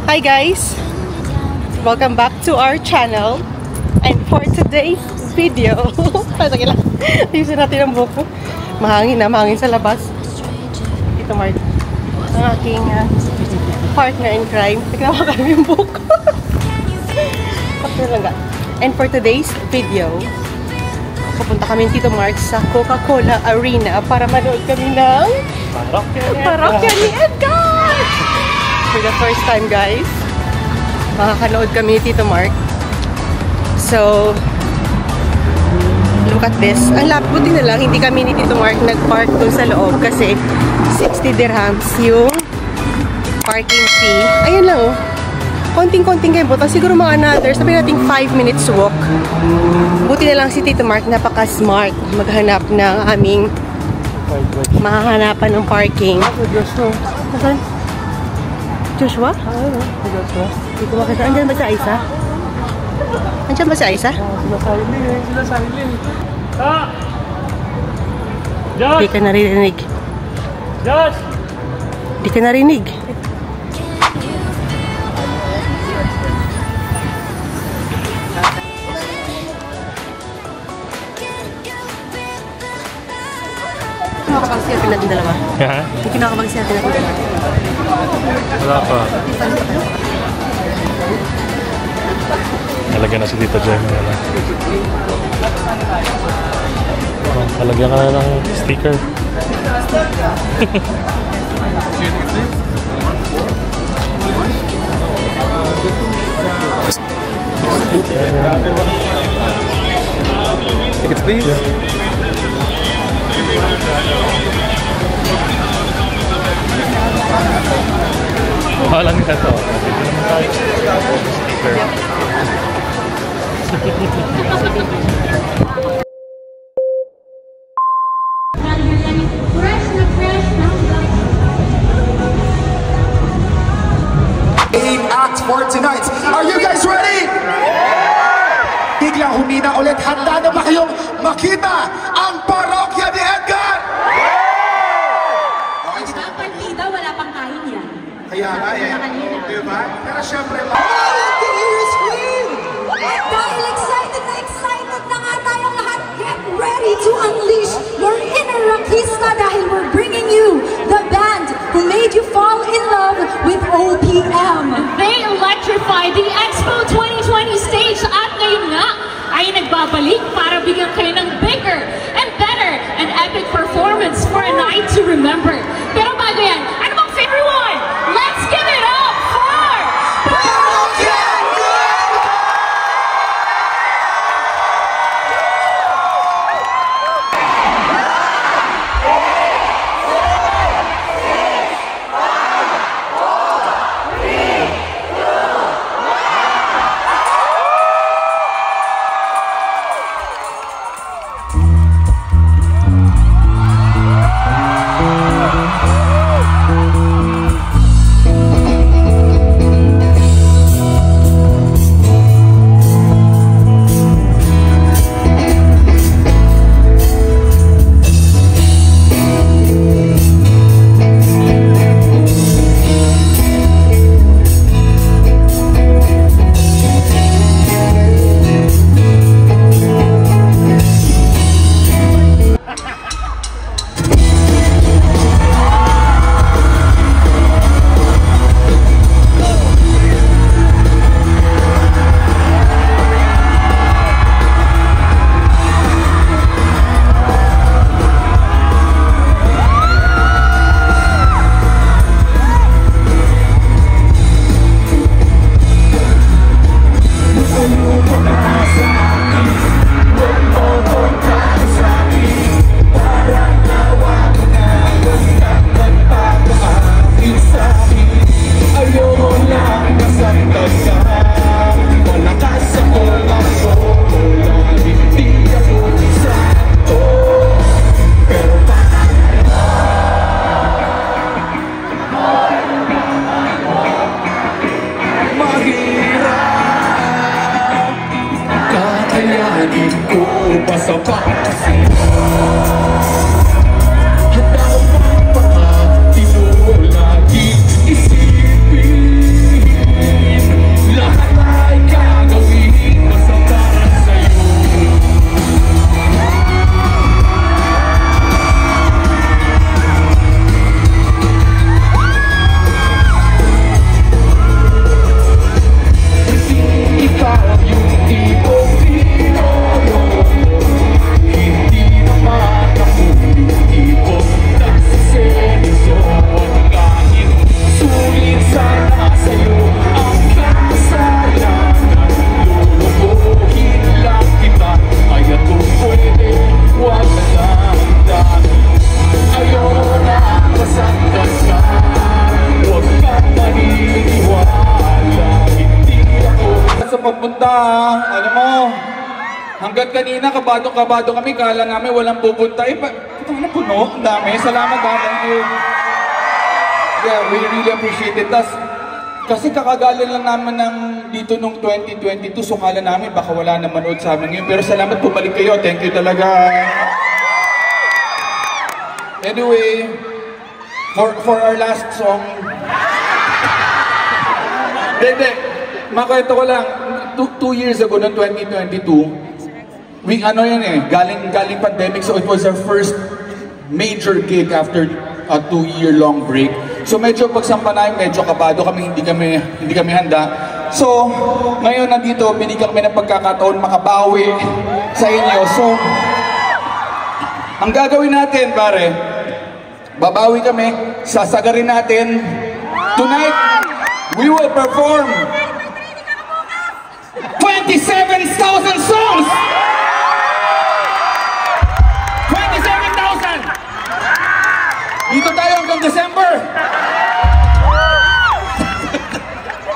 Hi guys! Welcome back to our channel. And for today's video, ayusin natin ang buhok ko. Mahangin sa labas. Ito Mark, ang aking partner in crime. Nagnawa kami yung buhok ko. And for today's video, pupunta kami Tito Mark sa Coca-Cola Arena para manood kami ng Parokya ni Edgar! For the first time guys, makakanood kami ni Tito Mark. So, look at this. Ang buti na lang, hindi kami ni Tito Mark nag-park dun sa loob kasi 60 dirhams yung parking fee. Ayun lang oh. Konting-konting kayo butang. Siguro mga another, sabi natin 5 minutes walk. Buti na lang si Tito Mark, napaka-smart maghanap ng aming mahahanapan ng parking. Nasaan? Joshua? Joshua. Hindi ko makita. Andyan ba sa isa? Andyan ba sa isa? Sila silent. Josh! Hindi ka narinig. Josh! Hindi ka narinig. Kinakapag-selfie natin dalawa. Hindi kinakapag-selfie natin dalawa. Wala pa. Talagyan na si Tita Gemma. Talagyan ka na ng sticker. Tickets please? Yeah. Wala nila ito. Act for tonight. Are you guys ready? Biglang humina ulit. Handa na ba kayong makita ang Parokya ni Edgar? Partida, wala pang kain yan. Kaya nga eh. Diba? Pero syempre dahil excited na nga tayong lahat, get ready to unleash your inner rockista dahil we're bringing you the band who made you fall in love with OPM. They electrified the Expo 2020 stage at ngayon nga ay nagbabalik para bigyan kayo ng bigger and better and epic performance for a night to remember. Pero bago yan, ano bang favorite one? Let's give it up for Parokya! Alam mo, hanggat kanina kabado kami, kala namin walang pupunta. Ito na puno, ang dami. Salamat ha, thank you. Yeah, we really appreciate it. Kasi kakagaling lang naman ng dito nung 2022, so kala namin baka wala na manood sa amin ngayon. Pero salamat, bumalik kayo. Thank you talaga. Anyway, for our last song, makwento ko lang, 2 years ago, noong 2022, galing pandemic, so it was our first major gig after a 2-year-long break. So medyo pagsampa namin, medyo kabado kami, hindi kami handa. So, ngayon nandito, binigyan kami ng pagkakataon makabawi sa inyo. So, ang gagawin natin, pare, babawi kami, sasagarin natin. Tonight, we will perform 27,000 songs! 27,000! Dito tayo hanggang December!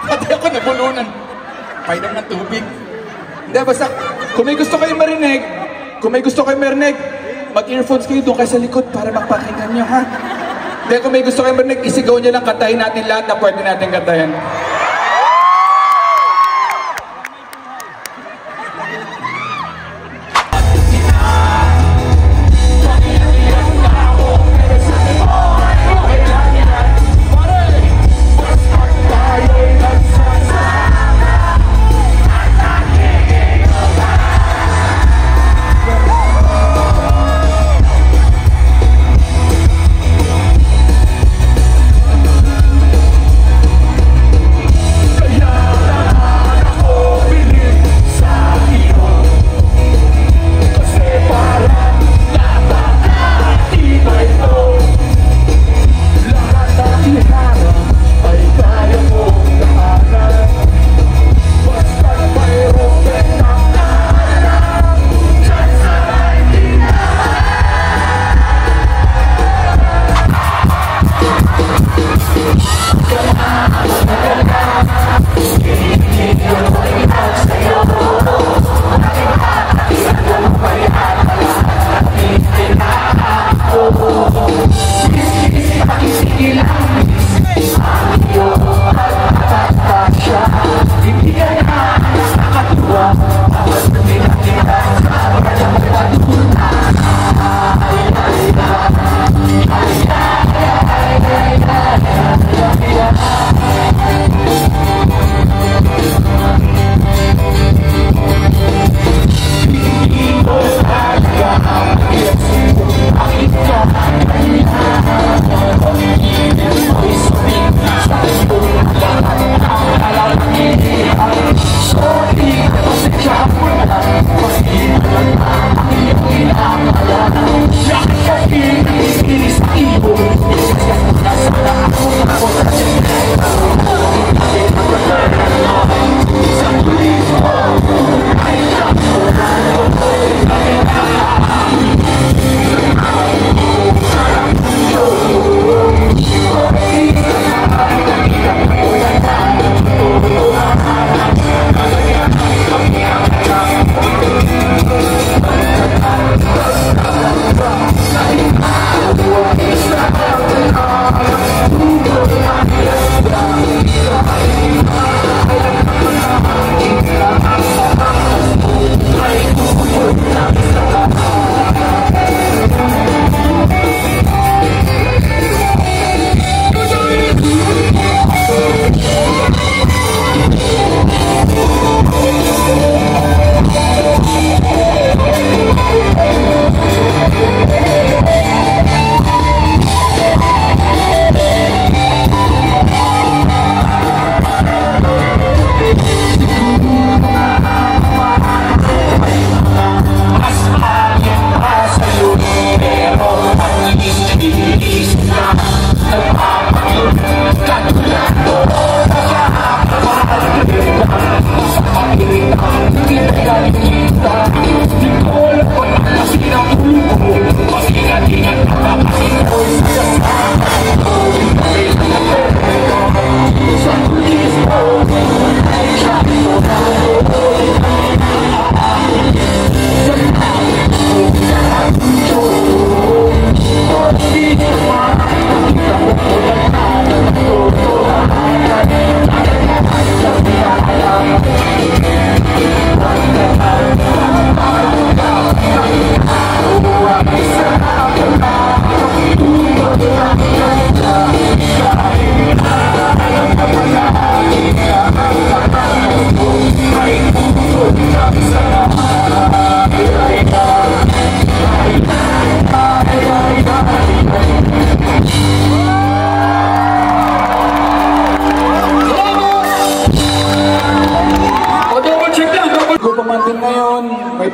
Pati ako nabulunan. Painom ng tubig. Hindi, basta, kung may gusto kayong marinig, mag-earphones kayo doon kayo sa likod para magpakinggan nyo, ha? Hindi, kung may gusto kayong marinig, isigaw nyo lang, kantahin natin lahat na pwede natin kantahin.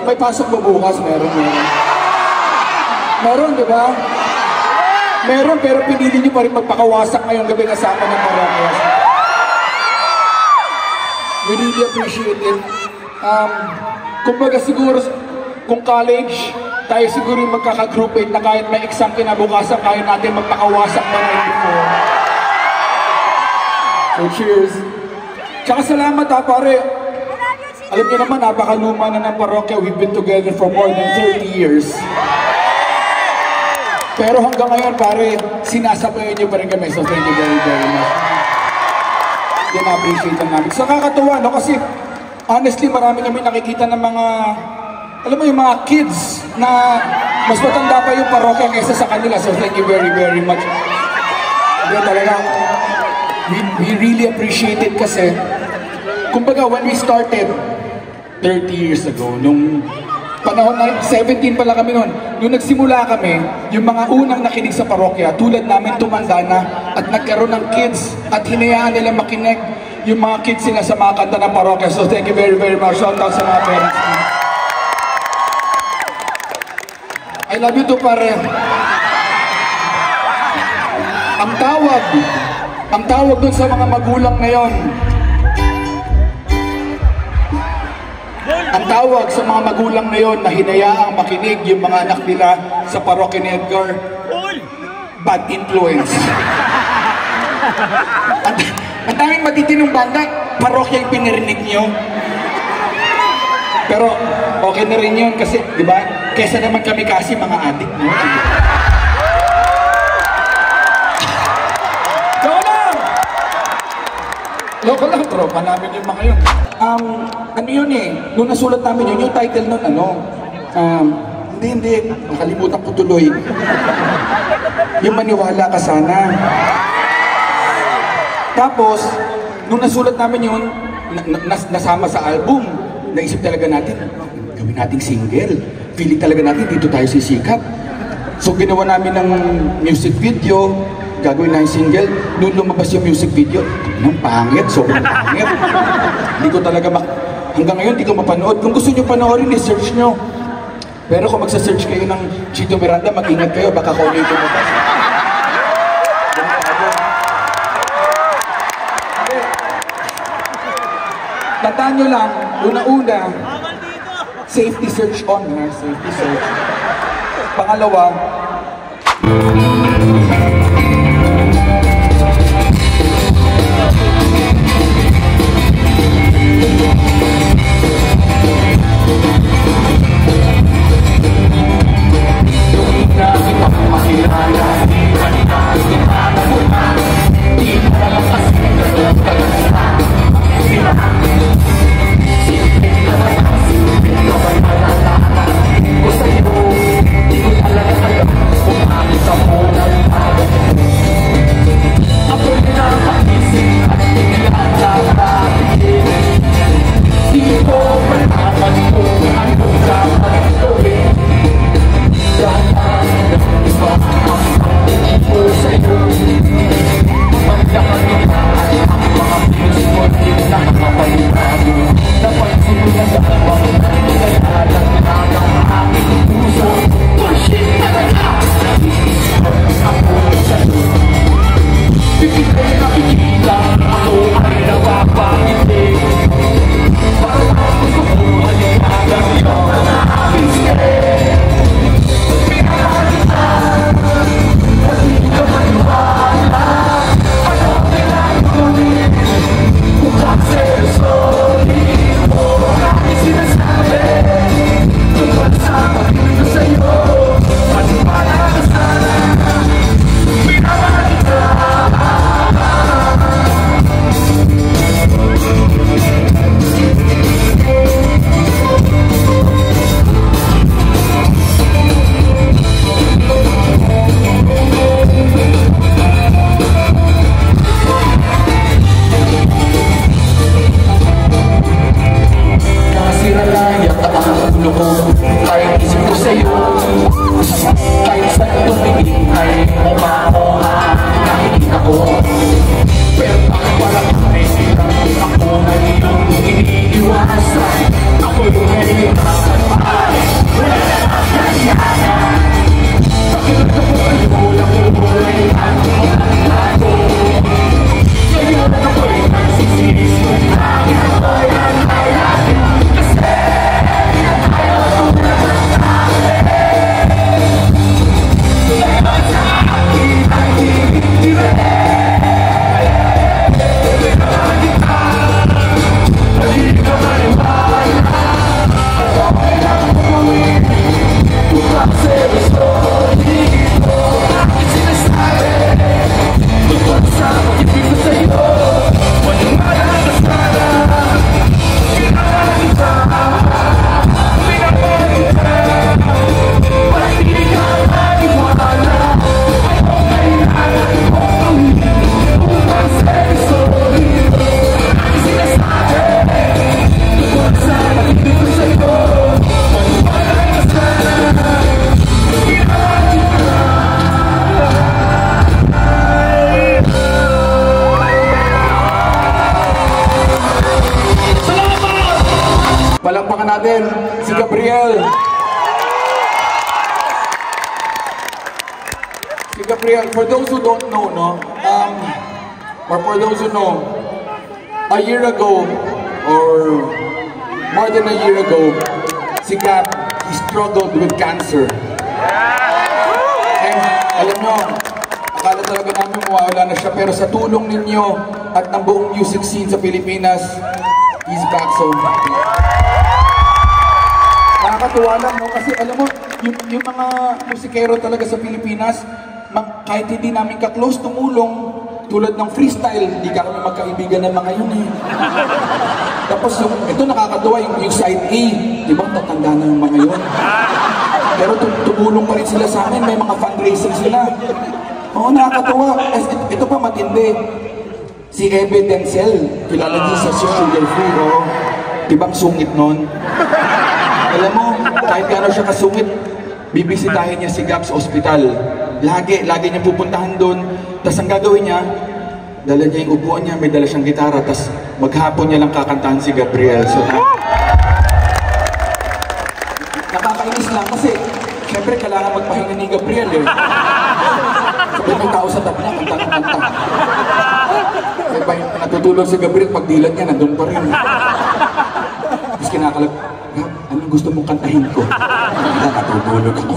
may pasok ba bukas? Meron. Meron, di ba? Meron, pero pinili niyo pa rin magpakawasak ngayong gabi kasama ng parokya. We really appreciate it. Kumbaga siguro, kung college, tayo siguro yung magkaka-group 8 na kahit may exam kinabukasan, kaya natin magpakawasak na ng uniform. So cheers. Tsaka salamat ha, pare. Alam niyo naman, napakaluma na ng parokya. We've been together for more than 30 years. Pero hanggang ngayon, pare, sinasabayan niyo pa rin kami. So thank you very, very much. Yan, na-appreciate lang namin. So nakakatuwa, no? Kasi honestly, marami kami nakikita ng mga, alam mo yung mga kids na mas matanda pa yung parokya kaysa sa kanila. So thank you very, very much. Yan talaga, we really appreciate it kasi, kumbaga, when we started 30 years ago, nung panahon na 17 pala kami noon, nung nagsimula kami, yung mga unang nakinig sa parokya, tulad namin tumanda na at nagkaroon ng kids at hinayaan nila makinig yung mga kids sila sa mga kanta ng parokya. So thank you very, very much. Shout out sa mga parents. I love you too, pare. Ang tawag dun sa mga magulang ngayon, ang tawag sa mga magulang ngayon na hinayaang makinig yung mga anak nila sa parokya ni Edgar, bad influence. Ang daming matitinong banda, parokya yung pinirinig nyo. Pero okay na rin yun kasi, di ba? Kesa naman kami kasi mga adik, no? Loko lang, tropa namin yung mga yun. Ano yun eh, nung nasulat namin yun, yung title nun, hindi, nakalimutan ko tuloy. Yung maniwala ka sana. Tapos, nung nasulat namin yun, nasama sa album, naisip talaga natin, gawin nating single. Feeling talaga natin, dito tayo sisikap. So, ginawa namin ng music video, gagawin na yung single. Noon lumabas yung music video, ang pangit, sobrang pangit. Hindi ko talaga hanggang ngayon, hindi ko mapanood. Kung gusto nyo panoorin, i-search nyo. Pero kung magsa-search kayo ng Chito Miranda, mag-ingat kayo, baka kung ano yung lumabas. Tandaan nyo lang, una-una, safety search on, ha? Safety search. Pangalawa, Gusto nyo, di ko talaga kayo kung bakit ako Palakpakan natin si Gabriel. Si Gabriel, for those who don't know, or for those who know, a year ago, or more than a year ago, si Gab, he struggled with cancer. And alam nyo, akala talaga namin mawawala na siya, pero sa tulong ninyo at ng buong music scene sa Pilipinas, he's back so happy. Nakakatuwa lang, no? Kasi alam mo, yung mga musikero talaga sa Pilipinas, kahit hindi namin ka-close, tumulong. Tulad ng freestyle, hindi ka kami magkaibigan ng mga yun eh. Tapos ito nakakatuwa, yung side A, di ba tatanda na yung mga yun? Pero tumulong pa rin sila sa amin, may mga fundraising sila. Oo, nakakatuwa. Ito pa matindi. Si Ebe Denzel, kilala niyo sa Sugar Free, oh. Di ba ang sungit nun? Alam mo, kahit gano'n siya kasungit, bibisitahin niya si Gab sa ospital. Lagi niya pupuntahan doon. Tapos ang gagawin niya, dala niya yung upuan niya, may dala siyang gitara, tapos maghapon niya lang kakantahan si Gabriel. So, nakakainis lang kasi, syempre kailangan magpahinga ni Gabriel eh. Sabi may tao sa tabi niya, kanta. Natutulog si Gabriel, pag dilat niya, nandun pa rin. Tapos kinakalag, anong gusto mong kantahin ko? Natutulog ako.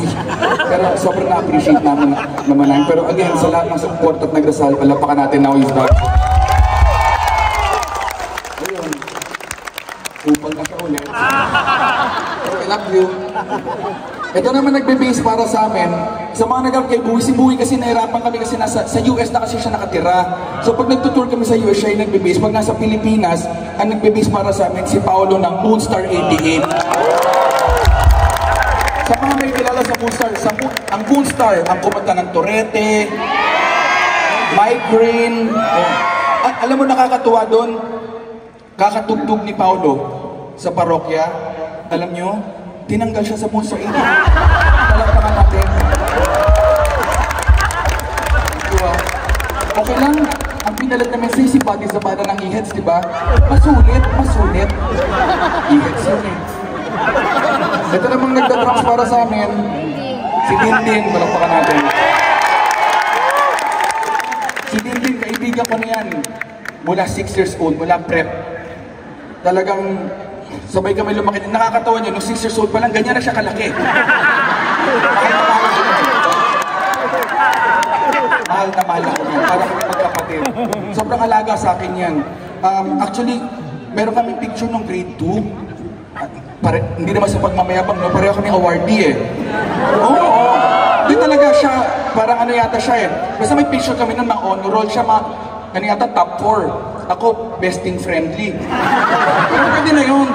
Pero sobrang na-appreciate naman naman. Pero again, sa lahat ng support at nagdasal, palapakan natin now is back. Ayun. Upal na siya ulit. I love you. Ito naman nagbe-base para sa amin. Sa mga nag-up kay Buwi, si Buwi kasi nahirapan kami kasi sa US na kasi siya nakatira. So pag nagtutour kami sa US, siya yung nagbe-base. Pag nasa Pilipinas, ang nagbe-base para sa amin si Paolo ng Moonstar 88. Sa mga may kilala sa Moonstar, ang Moonstar, ang kumanta ng Torete, Migraine. Alam mo nakakatuwa doon, kakatugtog ni Paolo sa parokya. Alam nyo, tinanggal siya sa Moonstar 88. Palakpakan natin. Diba? Okay lang, ang pinalat na message si Buddy sa bada ng E-Heads, diba? Masulit. E-Heads yun eh. Ito namang nagda-drums para sa amin, si Dindin, palakpakan natin. Si Dindin, kaibigan ko niyan, mula 6 years old, mula prep. Talagang sabay kami lumaki. Nakakatawa niyo, nung 6 years old pa lang, ganyan na siya kalaki. Mahal na mahal ako yan, para kami magkapatid. Sobrang alaga sa akin yan. Actually, meron kami picture nung grade 2. Hindi naman sa pagmamayabang, no? Pareho kami awardee eh. Oo. Hindi talaga siya, parang ano yata siya eh. Basta may picture kami nun, mga honor roll siya, ano yata, top 4. Ako, besting friendly. Pero pwede na yun.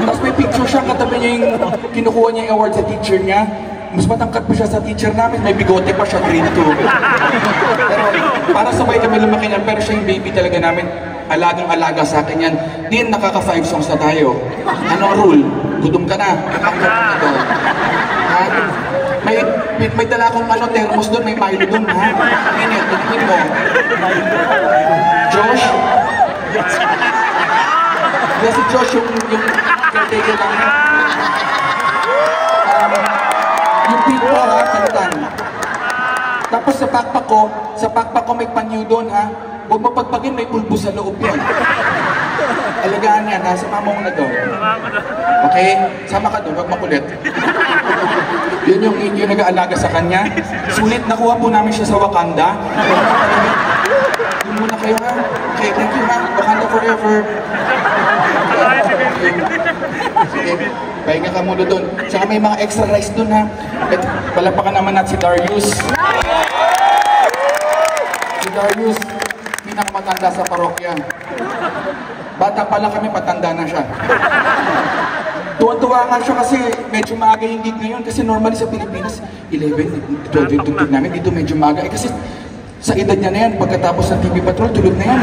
Tapos may picture siya, katabi niya yung kinukuha niya yung award sa teacher niya. Mas matangkat pa siya sa teacher namin, may bigote pa siya, grade 2. Pero para sabay kami lumaki niyan, pero siya yung baby talaga namin. Alagang-alaga sa akin yan. Din, nakaka-5 songs na tayo. Anong rule? Gutom ka na. May dala akong thermos doon, may Milo doon, ha? Tingin mo. Josh? Si Josh yung caretaker lang. Yung people, ha? Kalitan. Tapos sa backpack ko may panyo doon, ha? Huwag mapagpagin, may pulbo sa loob yan. Alagaan yan, ha? Sama mo na doon. Okay? Sama ka doon, huwag makulit. Yun yung nag-aalaga sa kanya. Sulit, nakuha po namin siya sa Wakanda. Yun muna kayo, ha? Okay, thank you, ha? Wakanda forever. Sige, pahinga ka muna doon. Saka may mga extra rice doon, ha? At palapakan naman natin si Darius. Si Darius, pinakamatanda sa parokya. Bata pa lang kami, patanda na siya. Tuwa-tuwa nga siya kasi medyo maaga yung gig ngayon. Kasi normally sa Pilipinas, 11, 12 yung tugtog namin. Dito medyo maaga. Eh kasi sa edad niya na yan, pagkatapos ng TV Patrol, tulog na yan.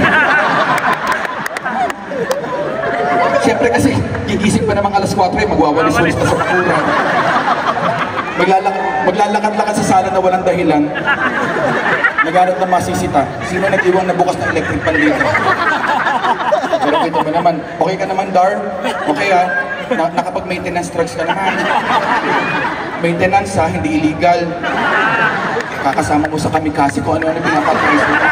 Siyempre kasi, gigising pa namang alas 4, magwawalis-walis pa sa pakuran. Maglalakad-lakad sa sala na walang dahilan. Naghanap ng masisita. Sino nag-iwang na bukas na electric pan dito? Pero kita mo naman, okay ka naman, Dar? Okay ha? nakapag-maintenance trucks ka naman. Maintenance ha, hindi illegal. Kakasama mo sa kamikasi kung ano-ano pinapag-price mo. Ha?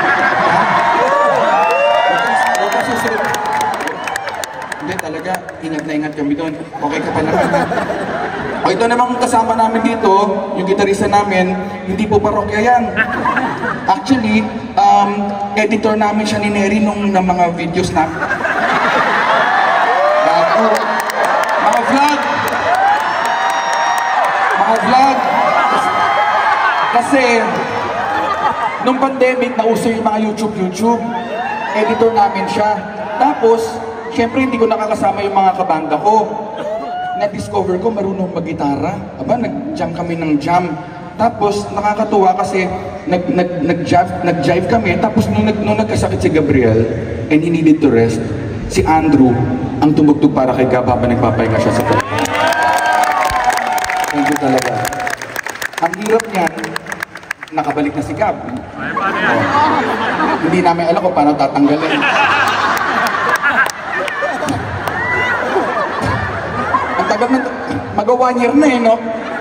Huwag ka susunod. Hindi talaga, ingat na ingat kami doon. Okay ka pa naman. O ito namang kasama namin dito, yung gitarista namin, hindi po parokya yan. Actually, editor namin siya ni Neri nung ng mga videos namin. Mga vlog. Kasi, nung pandemic, nauso yung mga YouTube. Editor namin siya. Tapos, syempre hindi ko nakakasama yung mga kabanda ko. Na-discover ko marunong mag-gitara. Aba, nag-jam kami ng jam. Tapos, nakakatuwa kasi nag-jive kami. Tapos, nung nagkasakit si Gabriel and he needed to rest, si Andrew ang tumugtog para kay Gab habang nagpapahinga siya sa pag. Thank you talaga. Ang hirap niyan, nakabalik na si Gab. Hindi namin alam kung paano tatanggalin. Ang tagal na, mag-1 year na no?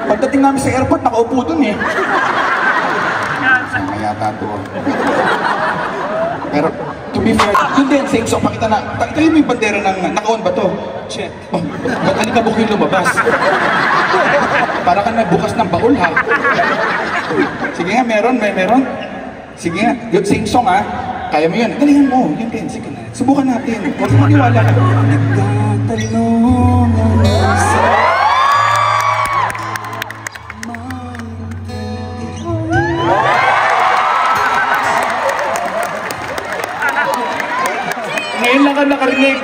Pagdating namin sa airport, nakaupo dun Sama yata to. Pero, to be fair, yun din, same song, pakita na. Ito yung may bandera ng, naka-on ba to? Check. Oh, ba't alikabok yung lumabas? Para ka nagbukas ng baul ha. Sige nga, meron. Sige nga, yun, same song ha. Kaya mo yun, galingan mo, yun din, sige na. Subukan natin, huwag mo maniwala ka. Nagtatanong ang isa. Ngayon lang ka nakarinig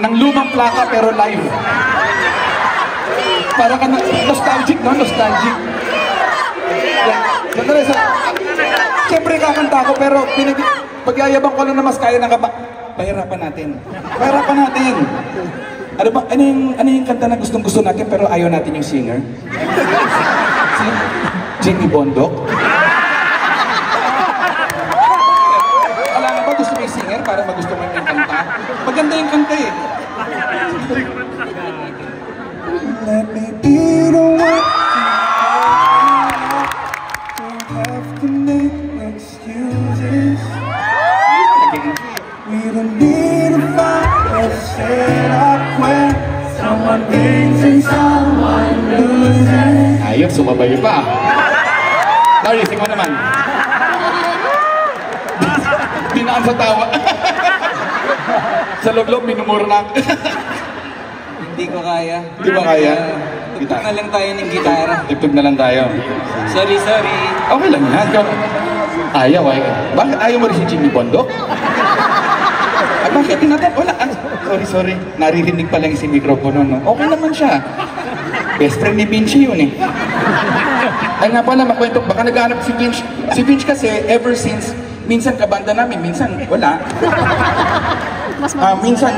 ng lumang plaka pero live. Para ka na, nostalgic, no? Nostalgic. Siyempre kakanta ko pero pagyayabang ko lang na mas kaya ng kaba. Pahirapan natin. Ano yung kanta na gustong-gusto natin pero ayaw natin yung singer? Si Jimmy Bondok? Alam nga ba gusto mo yung singer para magusto mo yung kanta? Maganda yung kanta eh. Let me be the one. Don't have to make excuses. We don't need to fight or set up when someone wins and someone loses. Ayop, sumabay pa. Larry, sing mo naman. Dinaan sa tawa. Sa loob-loob, minumura na. Hindi ko kaya. Hindi ba kaya? Tugtog na lang tayo ng gitara. Tugtog na lang tayo. Sorry. Okay lang yan. Ayaw. Bakit ayaw mo rin si Jimmy Bondok? Ay, bakit natin? Wala. Sorry. Naririnig pa lang si mikropono, no? Okay naman siya. Best friend ni Vinci yun eh. Ay nga pala, makwento. Baka naghahanap si Vinci. Si Vinci kasi, ever since, minsan kabanda namin, minsan wala. Minsan,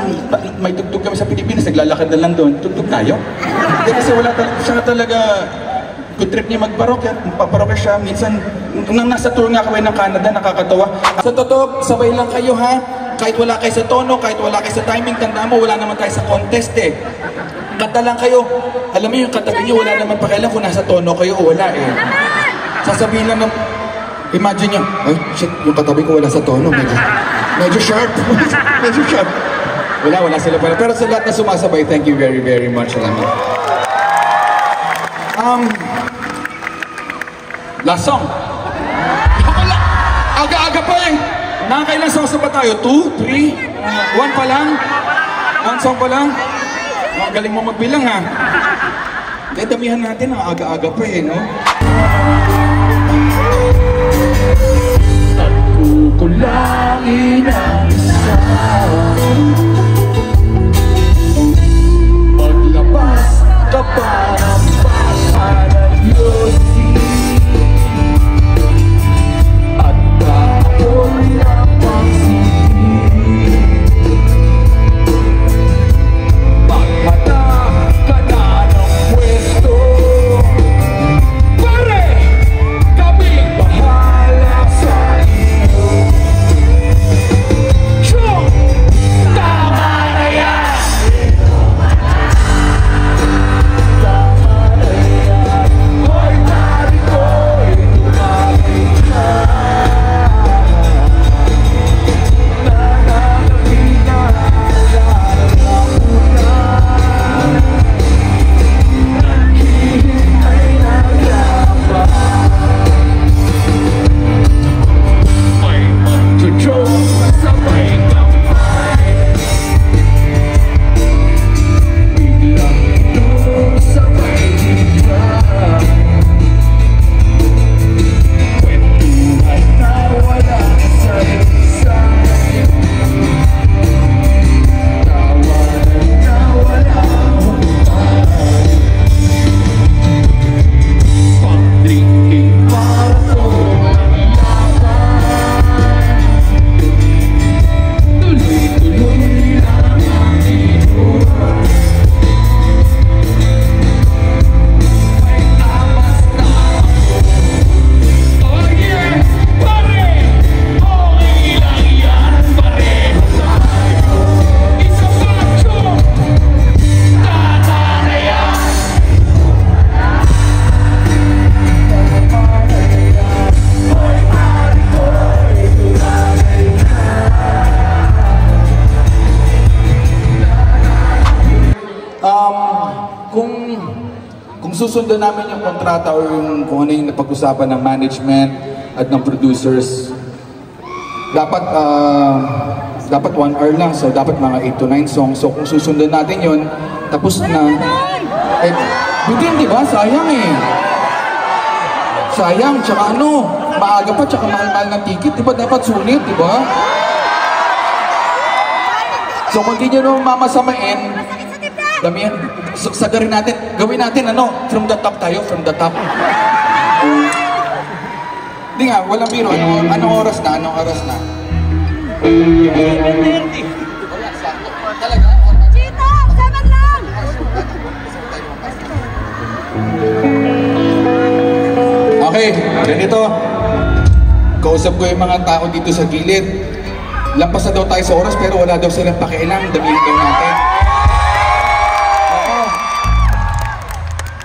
may tugtog kami sa Pilipinas, naglalakad na lang doon. Tugtog tayo. Hindi kasi wala siya talaga, good trip niya magparokya, magpaparokya siya. Minsan, nung nasa tour nga kami ng Canada, nakakatawa. Sa totoo, sabay lang kayo ha. Kahit wala kayo sa tono, kahit wala kayo sa timing, tandaan mo, wala naman tayo sa contest eh. Kanta lang kayo. Alam mo yung katabi niyo, wala naman pakialam kung nasa tono kayo o wala eh. Sasabihin lang ng, imagine nyo, ay shit, yung katabi ko wala sa tono, medyo sharp. Medyo sharp. Wala sila pala. Pero sa lahat na sumasabay, thank you very, very much. Salamat. Last song. Aga-aga pa eh. Nakakailang songs na ba tayo? 2, 3, 1 pa lang? 1 song pa lang? Ang galing mo magbilang ha. Damihan natin, ang aga-aga pa eh, no? Kulangin ang isa. Maglabas ka pa ng papalayosi. At kapoy ang pagsili. Maghata ka na ng pwesto. Pare, kami bahala sa iyo. susundan namin yung kontrata or yung kung ano yung napag-usapan ng management at ng producers. Dapat 1 hour lang, so dapat mga 8 to 9 songs. So kung susundan natin yon, tapos na. Eh, bitin, di ba? Sayang eh. Sayang, tsaka ano, maaga pa, tsaka mahal-mahal ng ticket, di ba? Dapat sulit, di ba? So kung hindi nyo naman mamasamain, damihan, sagarin natin, gawin natin ano, from the top tayo, from the top. Hindi nga, walang biro, anong oras na, anong oras na? Talaga? Chito, 7 lang! Okay, ganito. Kausap ko yung mga tao dito sa gilid. Lampas na daw tayo sa oras pero wala daw silang pakialam. Damihan daw natin. Oo.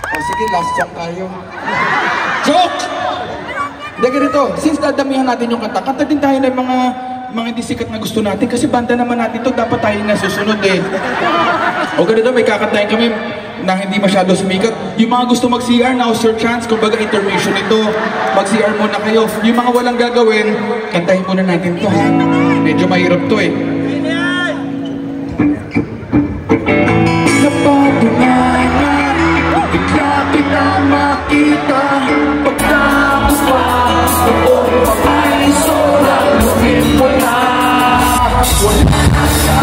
O sige, last song tayo. Joke! Hindi ganito, since dadamihan natin yung kanta, kanta din tayo ng mga hindi sikat na gusto natin kasi banda naman natin to, dapat tayo na susunod eh. O ganito, may kakantahin kami na hindi masyado sumikat. Yung mga gusto mag-CR, now's your chance. Kumbaga intermission ito. Mag-CR muna kayo. Yung mga walang gagawin, kantahin muna natin to ha. Medyo mahirap to eh. Napatungan, bigla kita makita. Pagtapos pa, noong papay, sobrang lumin mo na. Wala na sa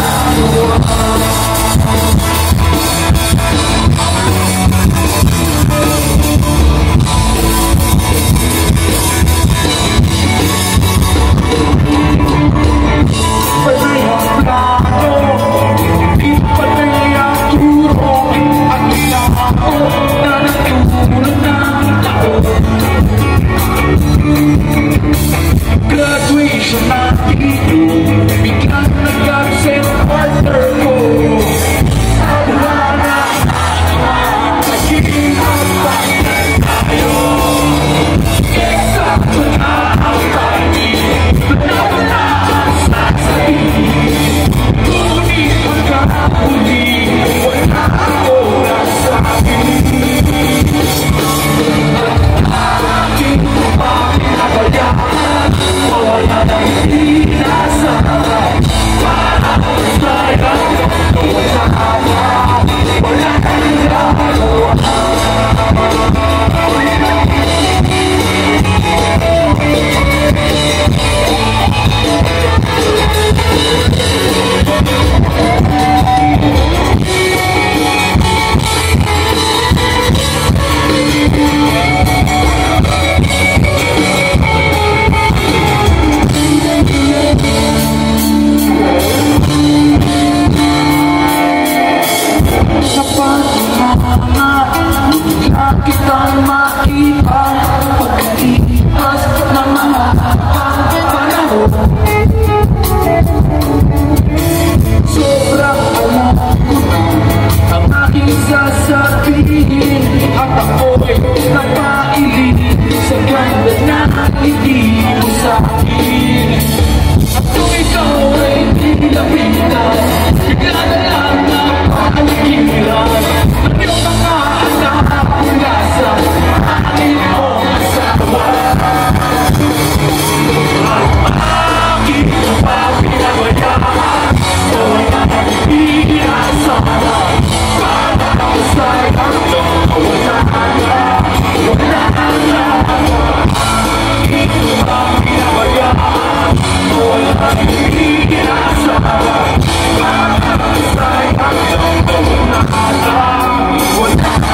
graduation na dito, biglang nag-absent partner ko. Wala na naging partner tayo. Eksakto na ang timing, wala sasabihin. Ngunit pagkahuli, wala ako nasabi. Aking pagkakabayaan, wala nang inasahan. Para sayang, wala nang nagawa. Kitang makita pagkalipas ng mga panahon. Sobrang alam ko na ang aking sasabihin, at ako'y napailing sa ganda na hindi mo sa'kin. At kung ikaw ay nilapitan, bigla na lang na paligiran ng iyong mga anak mula sa aking mong asawa. Ang aking papinabayaan, wala nang inasahan. Para ako sayang, wala na. Ang aking papinabayaan, wala nang inasahan. Para ako sayang, wala na.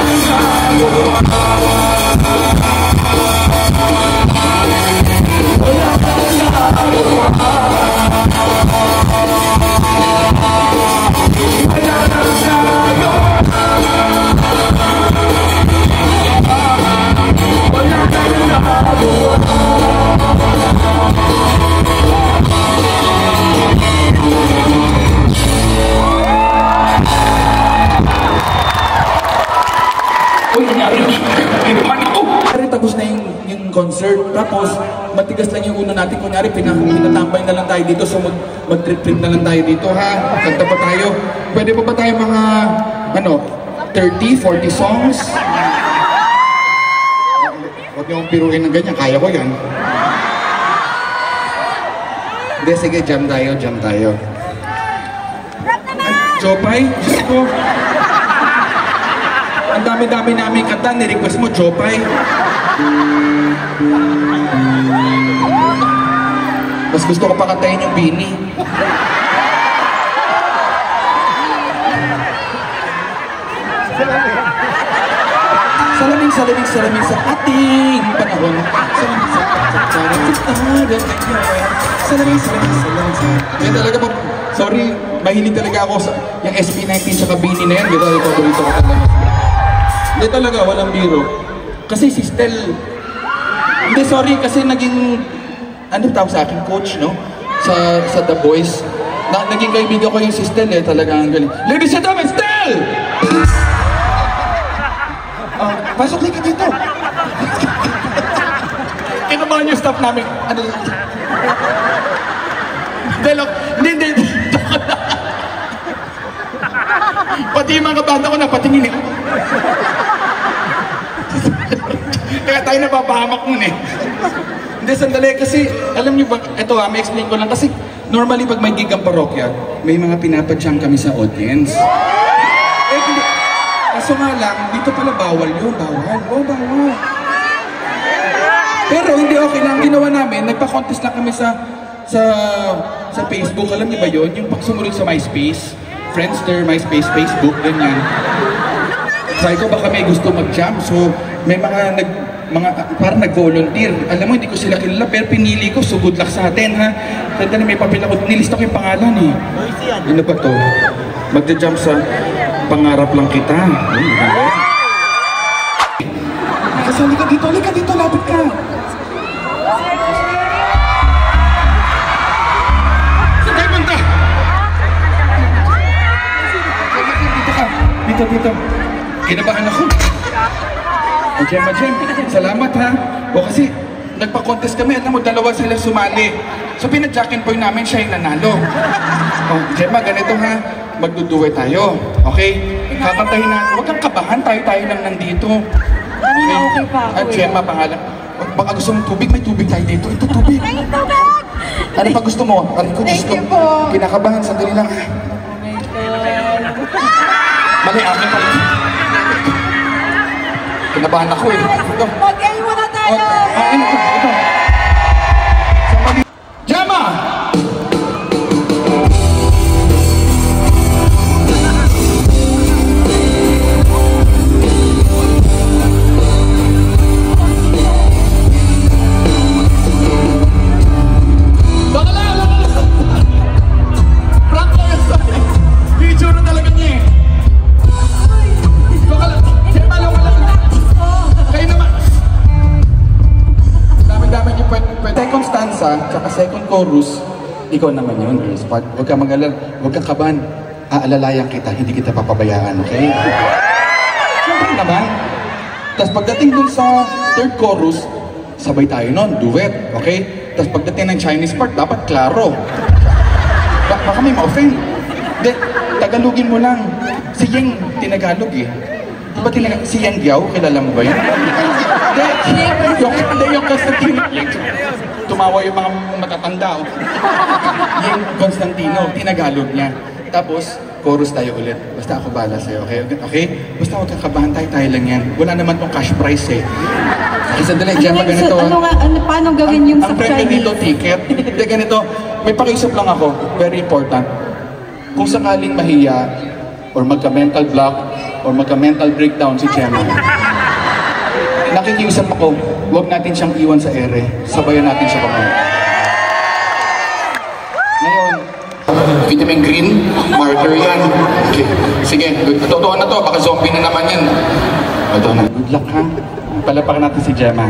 Tapos na yung concert, tapos matigas lang yung uno natin. Kunyari, pinatambay na lang tayo dito, so mag-trip-trip na lang tayo dito, ha? Kanta pa tayo. Pwede pa ba tayo mga, 30, 40 songs? Huwag niyo akong piruin ng ganyan, kaya ko yan. Hindi, sige, jam tayo, jam tayo. Jopay, Diyos ko. Ang dami-dami namin kanta, ni-request mo, Jopay. Mas gusto ko pa kantayin yung Bini. Salamin sa ating panahon. Salamin. Kaya talaga po, sorry, mahilig talaga ako sa yung SB19 tsaka Bini na yan. Dito ko talaga. Hindi talaga, walang biro. Kasi si Stel, hindi, sorry, kasi naging, ano tawag sa akin, coach, no? Sa The Boys. Naging kaibigan ko yung si Stel, talagang galing. Ladies and gentlemen, Stel! Pasok lang ka dito. Kinabahan yung staff namin. Ano yun? Hindi. Pati yung mga banda ko na patingin eh. Kaya tayo napapahamak nun eh. Hindi, sandali kasi, alam niyo ba, ito may explain ko lang kasi normally pag may gig ang parokya, may mga pinapadyang kami sa audience. Hindi. Kaso nga lang, dito pala bawal yun, bawal. Pero hindi okay lang, ginawa namin, nagpa-contest lang kami sa Facebook, alam niyo ba yun? Yung pagsumunod sa MySpace, Friendster, MySpace, Facebook, ganyan. Sabi ko baka may gusto mag-jam, so may parang nag-volunteer. Alam mo, hindi ko sila kilala, pero pinili ko, so good luck sa atin, ha? Tanda may papel ako, nilista ko yung pangalan, eh. Ano ba to? Magja-jump sa pangarap lang kita. Kasali ka dito, lapit ka. Saan kayo punta? Dito. Kinabahan ako. Jem, salamat ha. O kasi, nagpa-contest kami, alam mo, dalawa sila sumali. So pinadyakin po namin, siya yung nanalo. O, Gemma, ganito ha. Magduduwe tayo, okay? Kakantahin natin. Huwag kang kabahan, tayo lang nandito. Okay pa ako. At Gemma, pangalan. Baka gusto mong tubig, may tubig tayo dito. Ito, tubig. Ay, tubig! Ano pa gusto mo? Thank you po. Kinakabahan, sandali lang. Mali, akin pala. Kinabahan ako eh. Ito. Mag-game muna tayo! Ito. Gemma! Tsaka second chorus, ikaw naman yun, girls part. Huwag kang mag-alala, huwag kang kabahan. Aalalayan kita, hindi kita papabayaan, okay? Siyempre naman. Tapos pagdating dun sa third chorus, sabay tayo nun, duet, okay? Tapos pagdating ng Chinese part, dapat klaro. Baka may ma-offend. Hindi, Tagalogin mo lang. Si Yeng, tinagalog eh. Di ba si Yeng Giao, kilala mo ba yun? Hindi, yung Constantino. Tumawa yung mga matatanda. Yung Constantino, tinagalog niya. Tapos, chorus tayo ulit. Basta ako bala sa'yo, okay? Okay? Basta huwag kang kabahan, tayo lang yan. Wala naman tong cash prize eh. Okay, sandali, Gemma, ganito. Paano gawin yung sa Ang premyo Chinese? dito, ticket. Hindi, ganito. May pakiusap lang ako. Very important. Kung sakaling mahiya, or magka-mental block, or magka-mental breakdown si Gemma, nakikiusap ako, huwag natin siyang iwan sa ere. Sabayan natin siya pamunod. Ngayon, vitamin green, marker yan. Okay. Sige, totoo na to, baka zombie na naman yan. Ito na. Good luck ha. Palapakan natin si Gemma.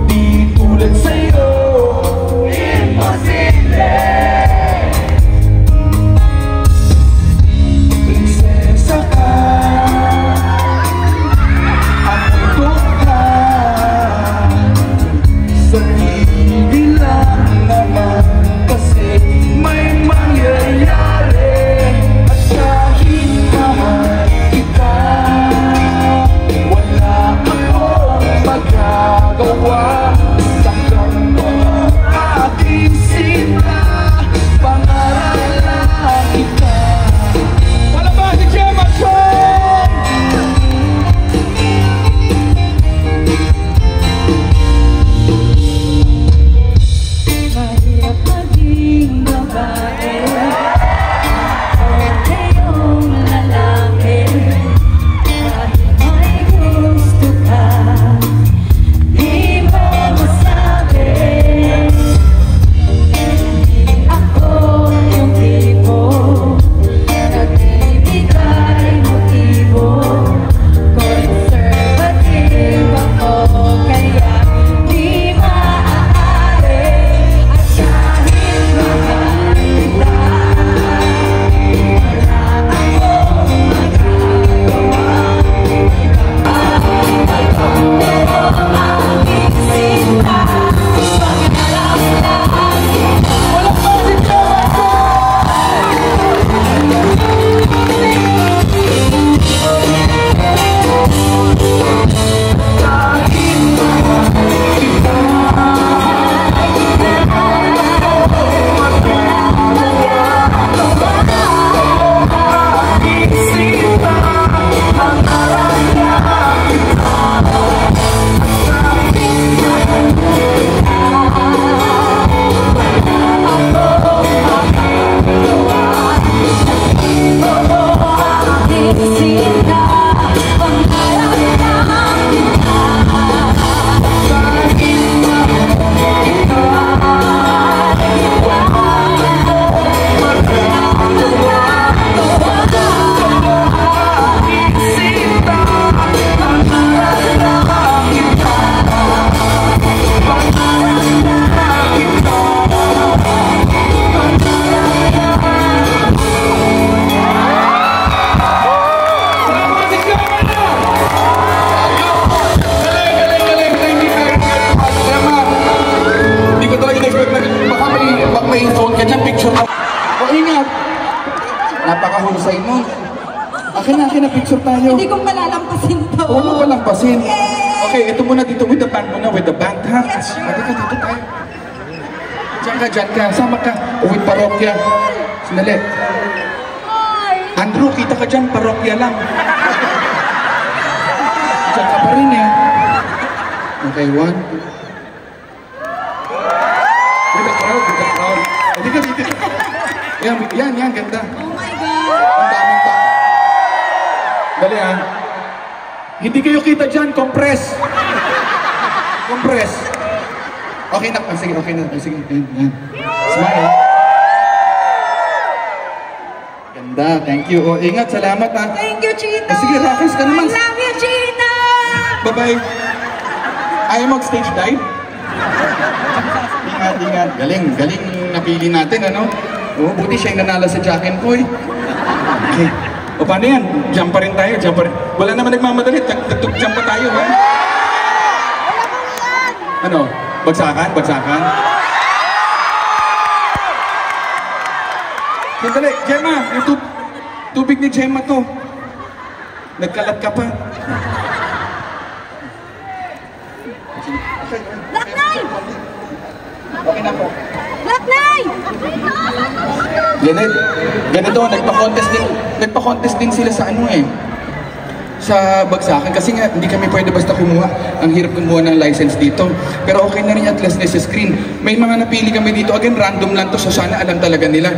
Di tulad sa'yo akin na picture tayo. Hindi ko palalampasin to. Huwag mo palampasin. Yes! Okay, ito muna dito with the band muna, with the band, ha? Yes, sure. Dito tayo. Diyan ka, sama ka. With parokya. Sandali. Andrew, kita ka dyan, parokya lang. Diyan ka pa rin eh. Okay, 1, 2. With the crowd. Dito. Yan, ganda. Oh my God! Ang daming tao. Dali ha. Hindi kayo kita dyan, compress. Okay na, sige. Yan. Smile. Ganda, thank you. O, ingat, salamat ha. Thank you, Chito! Sige, rockers ka naman. I love you, Chito! Bye-bye. Ayaw mag-stage dive? Ingat. Galing napili natin, ano? Oh, buti siya yung nanalo sa Jack and Poy. Okay. O, paano yan? Jump pa rin tayo, Wala naman nagmamadali, jump pa tayo, ha? Ano? Bagsakan? Sandali, Gemma, yung tubig ni Gemma to. Nagkalat ka pa. Laknay! Okay na po. Laknay! Ganito, nagpa-contest din sila sa sa bagsakan kasi nga hindi kami pwede basta kumuha. Ang hirap kumuha ng license dito. Pero okay na rin at least nasa screen. May mga napili kami dito. Again, random lang to. So sana alam talaga nila.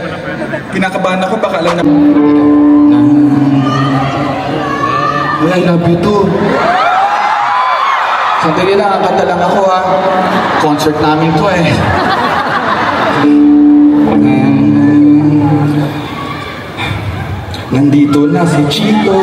Kinakabahan ako, baka alam na... I love you too. Sandali lang, ang kanta lang ako ha. Concert namin to eh. Nandito na si Chito.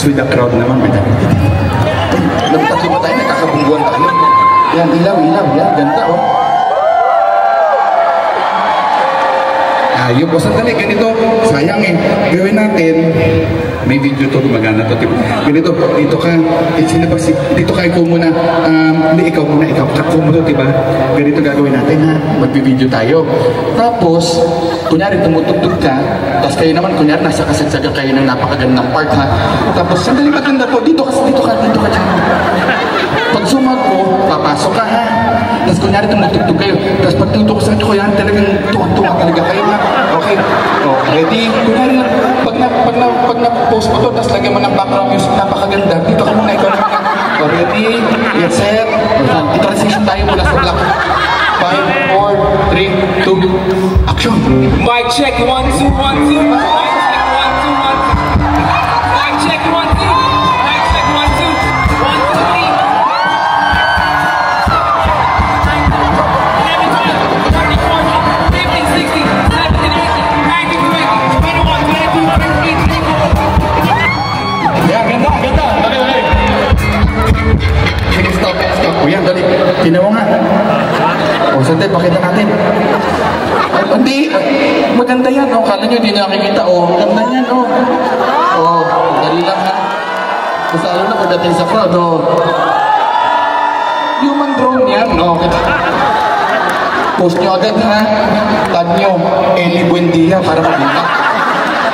With the crowd naman, nagtatlo ba tayo, nagkakabungguan tayo. Yan, ilaw, ganda oh. Ayun po, sandali, ganito, sayang gawin natin, may video to, gumagana to, ganito, dito ka, ikaw muna, hindi, ikaw muna, diba? Ganito gagawin natin ha, magbibideo tayo. Tapos, kunyari tumutugtog ka, tapos kayo naman, kunyari nasa kasagsaga kayo ng napakagandang part ha. Tapos, sandali maganda po, dito ka dyan. Pag sumag ko, papasok ka ha. Tapos kunyari tumutugtog kayo. Tapos pag tutukosan ko yan, talagang tuwa talaga kayo ha. Okay? Oh, ready? Kunyari na, pag na-post mo to, tapos lagyan mo ng background music, napakaganda. Dito ka muna, ikaw naman. Oh, ready? Get set. I-transition tayo mula sa black. 5, 4, 3, 2, action! Mic check, 1, 2, 1, 2. Mic check, 1, 2, 1, 2. Mic check, 1, 2. Mic check, 1, 2. 1, 2, 3. Yeah, ganda. Tinan mo nga. O, sante, pakita natin. Ay, hindi. Maganda yan, oh. Kala nyo, hindi nakikita, oh. Maganda yan, oh. Oh, dali lang, ha. Basta alam na pagdating sa crowd, oh. Human drone yan, no? Post nyo agad, ha? Tag nyo, Eli Buendia, para mabilang.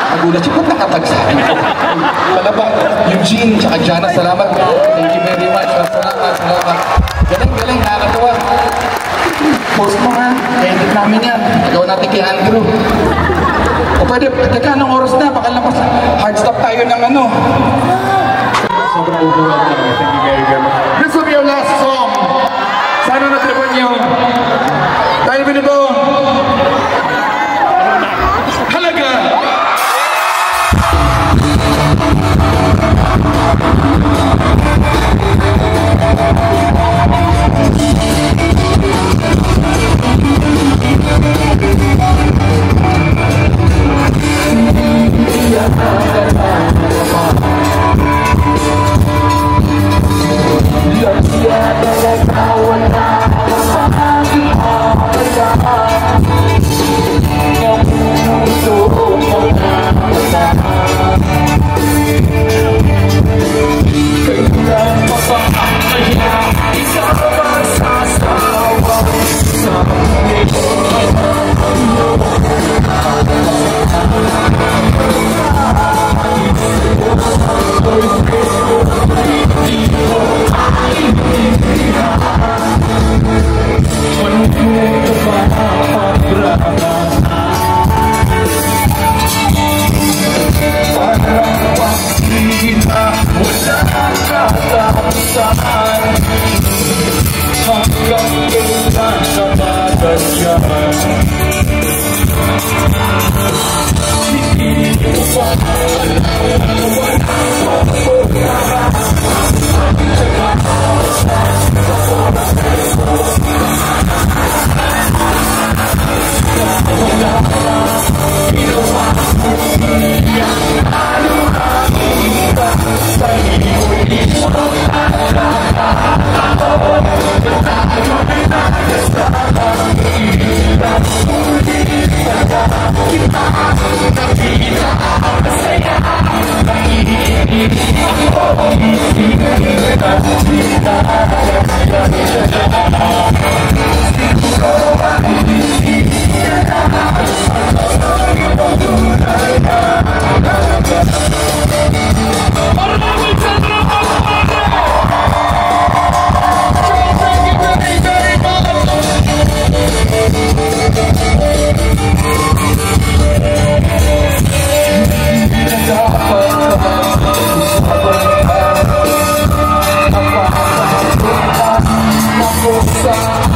Magulat siya, ba't nakatag sa akin? Wala ba? Eugene, tsaka Jana, salamat. Thank you very much. Salamat. Galing, nakakatawa. Post mo, ha? Edit namin yan. Nagawa natin kay Andrew. O pwede, teka, anong oras na? Baka lang hard stop tayo ng ano. Sobrang upuan na. Thank you very much. This will be your last song. Sana natripan nyo. Dahil binito. Halaga! Sa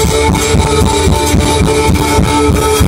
We'll be right back.